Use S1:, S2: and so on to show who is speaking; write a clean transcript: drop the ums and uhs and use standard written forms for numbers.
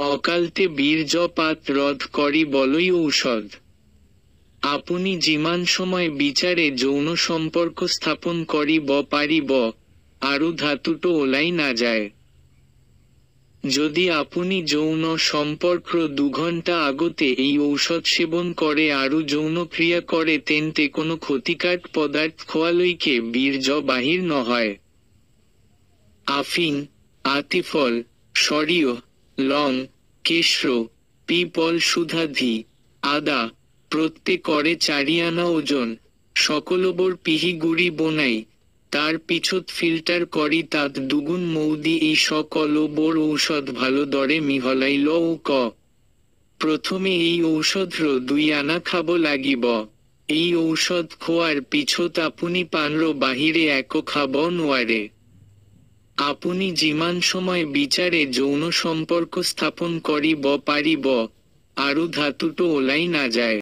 S1: অকালতে বীর্যপাত রোধ করি বলই ঔষধ। আপনি যিমান সময় বিচারে যৌন সম্পর্ক স্থাপন করিব পারিব, আরু ধাতুটো ওলাই না যায়। যদি আপনি যৌন সম্পর্ক 2 ঘন্টা আগতে এই ঔষধ সেবন করে আরু যৌন ক্রিয়া করে তেনতে কোনো ক্ষতিকারক পদার্থ খোয়ালইকে বীর্য বাহির ন হয়। আফিং, আতিফল, সরিয়, লং, কেশর, পিপল সুধাধি, আদা, প্রত্যেক করে 4 আনা ওজন, সকলবর পিহি গুড়ি বনাই, তার পিছত ফিল্টার করি তাত 2 গুণ মৌদি এই সকলবর ঔষধ ভালো দরে মিহলাইল ও ক। প্রথমে এই ঔষধর 2 আনা খাব লাগিব। এই ঔষধ খোয়ার পিছত আপনি পানর বাহিরে এক খাব নোয়ারে। আপনি যিমান সময় বিচারে যৌন সম্পর্ক স্থাপন করিব পারিব, আরু ধাতুটো ওলাই না যায়।